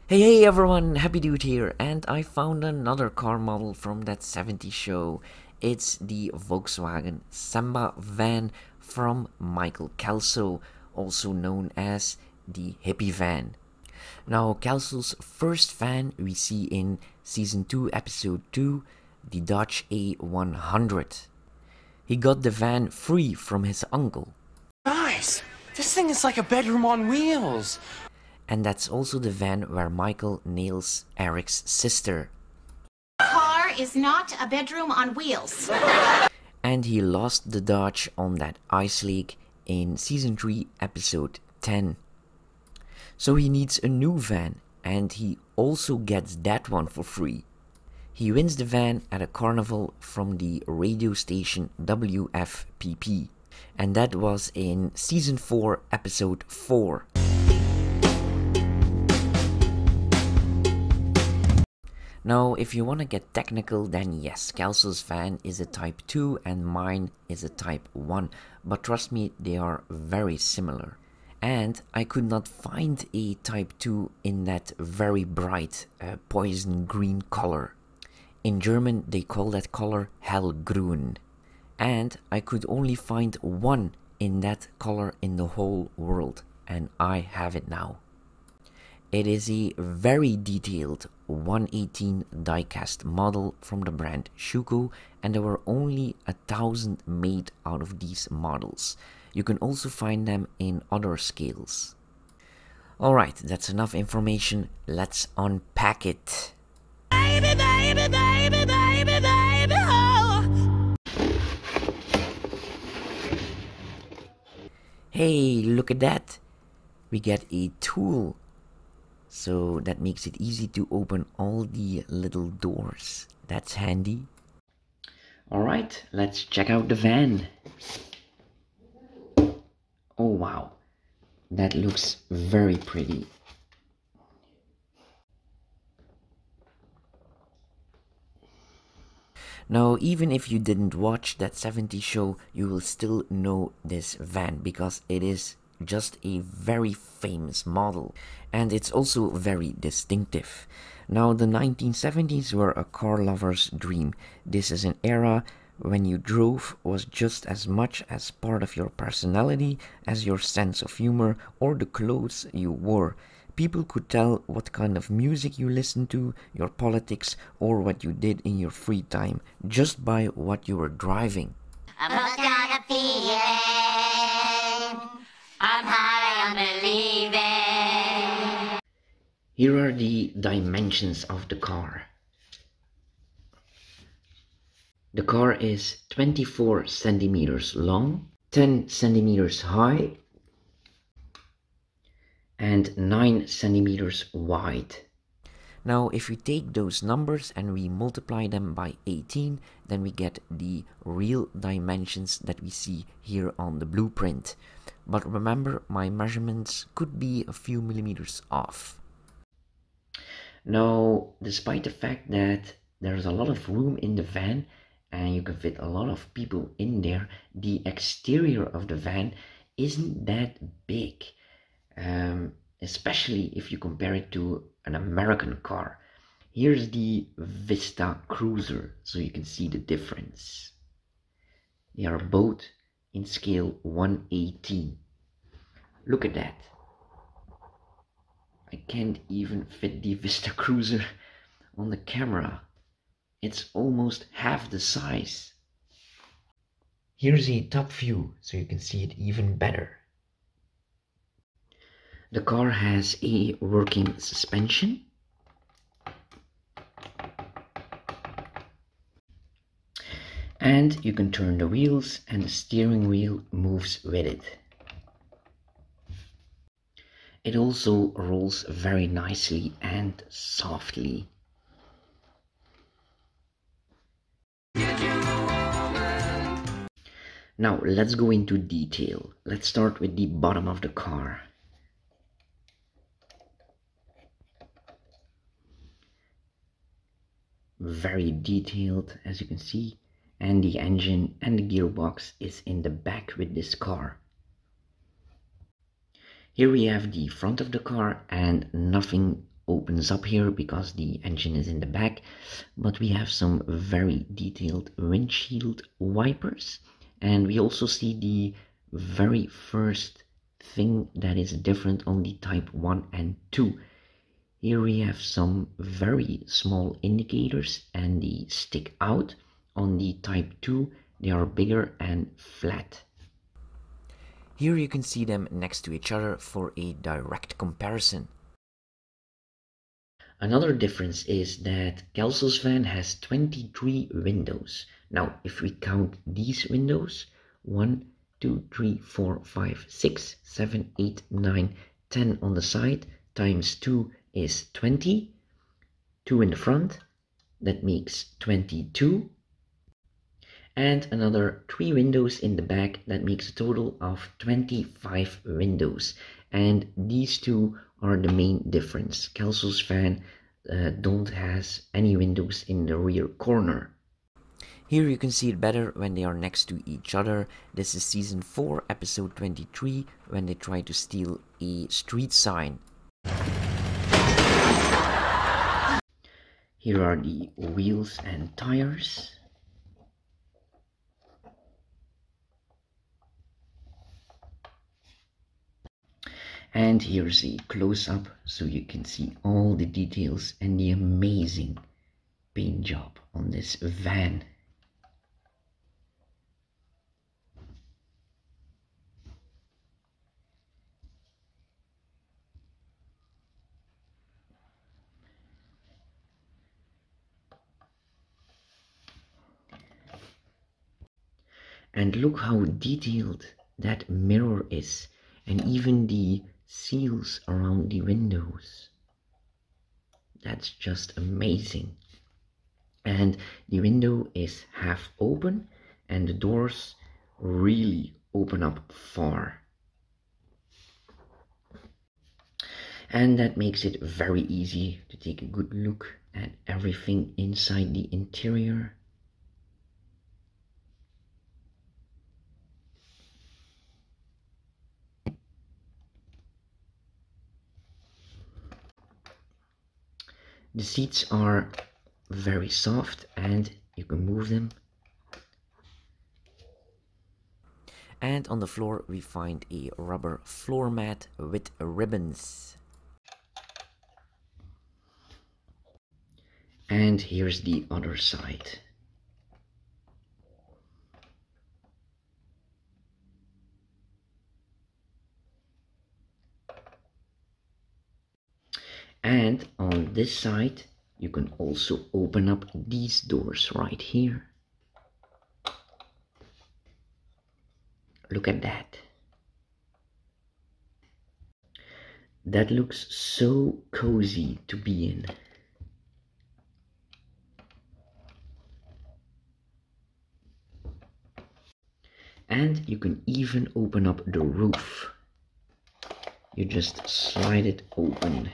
Hey everyone, Happy Dude here, and I found another car model from that 70s show. It's the Volkswagen Samba van from Michael Kelso, also known as the hippie van. Now, Kelso's first van we see in Season 2, Episode 2, the Dodge A100. He got the van free from his uncle. Guys, this thing is like a bedroom on wheels. And that's also the van where Michael nails Eric's sister. Car is not a bedroom on wheels. And he lost the Dodge on that ice lake in Season 3, Episode 10. So he needs a new van, and he also gets that one for free. He wins the van at a carnival from the radio station WFPP. And that was in Season 4, Episode 4. Now, if you want to get technical, then yes, Kelso's van is a Type 2 and mine is a Type 1. But trust me, they are very similar. And I could not find a Type 2 in that very bright poison green color. In German, they call that color hellgrün. And I could only find one in that color in the whole world. And I have it now. It is a very detailed 118 diecast model from the brand Schuco, and there were only 1,000 made out of these models. You can also find them in other scales. Alright, that's enough information, let's unpack it. Baby, baby, baby, baby, baby, oh. Hey, look at that! We get a tool. So that makes it easy to open all the little doors. That's handy. Alright, let's check out the van. Oh wow, that looks very pretty. Now, even if you didn't watch that 70s show, you will still know this van because it is just a very famous model, and it's also very distinctive. Now, the 1970s were a car lover's dream. This is an era when you drove was just as much as part of your personality as your sense of humor or the clothes you wore. People could tell what kind of music you listened to, your politics, or what you did in your free time just by what you were driving. I'm hooked on a feeling. I'm high on believing. Here are the dimensions of the car. The car is 24 centimeters long, 10 centimeters high, and 9 centimeters wide. Now, if we take those numbers and we multiply them by 18, then we get the real dimensions that we see here on the blueprint. But remember, my measurements could be a few millimeters off. Now, despite the fact that there's a lot of room in the van and you can fit a lot of people in there, the exterior of the van isn't that big. Especially if you compare it to an American car. Here's the Vista Cruiser, so you can see the difference. They are both in scale 118. Look at that. I can't even fit the Vista Cruiser on the camera. It's almost half the size. Here's a top view, so you can see it even better. The car has a working suspension. And you can turn the wheels and the steering wheel moves with it. It also rolls very nicely and softly. Now let's go into detail. Let's start with the bottom of the car. Very detailed, as you can see, and the engine and the gearbox is in the back with this car. Here we have the front of the car and nothing opens up here because the engine is in the back, but we have some very detailed windshield wipers, and we also see the very first thing that is different on the Type 1 and 2. Here we have some very small indicators and they stick out. On the Type 2 they are bigger and flat. Here you can see them next to each other for a direct comparison. Another difference is that Kelso's van has 23 windows. Now, if we count these windows, 1, 2, 3, 4, 5, 6, 7, 8, 9, 10 on the side, times 2 is 20. 2 in the front, that makes 22. And another 3 windows in the back, that makes a total of 25 windows. And these two are the main difference. Kelso's van don't has any windows in the rear corner. Here you can see it better when they are next to each other. This is season 4, episode 23, when they try to steal a street sign. Here are the wheels and tires. And here's a close-up so you can see all the details and the amazing paint job on this van. And look how detailed that mirror is, and even the seals around the windows. That's just amazing. And the window is half open and the doors really open up far. And that makes it very easy to take a good look at everything inside the interior. The seats are very soft and you can move them. And on the floor we find a rubber floor mat with ribbons. And here's the other side. And on this side, you can also open up these doors right here. Look at that. That looks so cozy to be in. And you can even open up the roof. You just slide it open.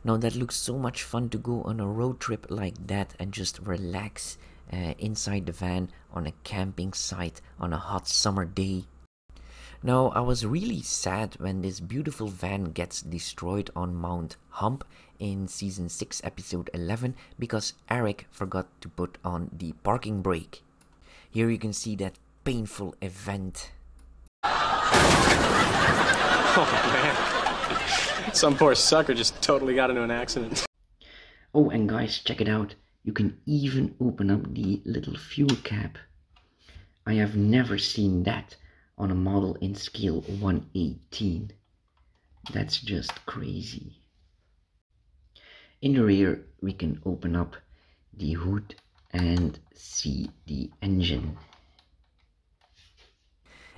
Now that looks so much fun to go on a road trip like that and just relax inside the van on a camping site on a hot summer day. Now I was really sad when this beautiful van gets destroyed on Mount Hump in season 6 episode 11 because Eric forgot to put on the parking brake. Here you can see that painful event. Oh man. Some poor sucker just totally got into an accident. Oh, and guys, check it out. You can even open up the little fuel cap. I have never seen that on a model in scale 1/18. That's just crazy. In the rear, we can open up the hood and see the engine.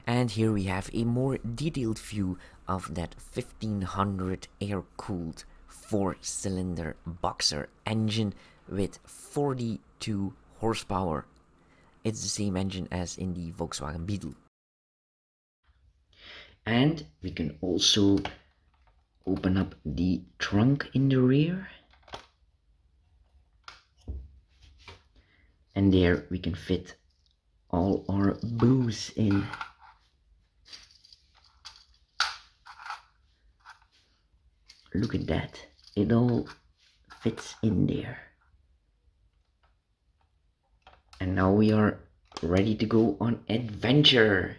And here we have a more detailed view of that 1500 air-cooled 4-cylinder boxer engine with 42 horsepower. It's the same engine as in the Volkswagen Beetle. And we can also open up the trunk in the rear. And there we can fit all our booze in. Look at that. It all fits in there. And now we are ready to go on adventure.